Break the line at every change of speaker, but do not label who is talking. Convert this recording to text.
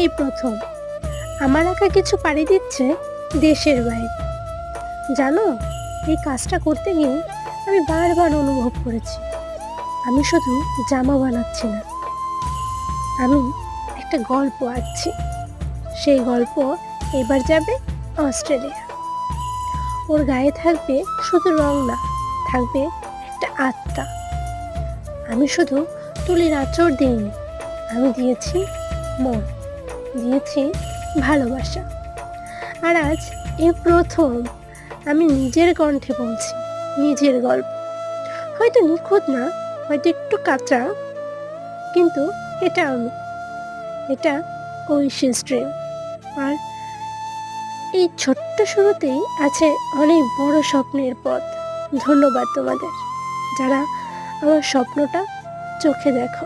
এই প্রথম আমার একা কিছু পাড়ি দিচ্ছে দেশের বাইরে। জানো, এই কাজটা করতে গিয়ে আমি বারবার অনুভব করেছি আমি শুধু জামা বানাচ্ছি না, আমি একটা গল্প আঁকছি। সেই গল্প এবার যাবে অস্ট্রেলিয়া। ওর গায়ে থাকবে শুধু রং না, থাকবে একটা আত্মা। আমি শুধু তুলির আঁচড় দিইনি, আমি দিয়েছি মন, দিয়েছি ভালোবাসা। আর আজ এই প্রথম আমি নিজের কণ্ঠে বলছি নিজের গল্প। হয়তো নিখুঁত না, হয়তো একটু কাঁচা, কিন্তু এটা আমি, এটা ঐশীর ড্রিম। আর এই ছোট্ট শুরুতেই আছে অনেক বড় স্বপ্নের পথ। ধন্যবাদ তোমাদের, যারা আমার স্বপ্নটা চোখে দেখো।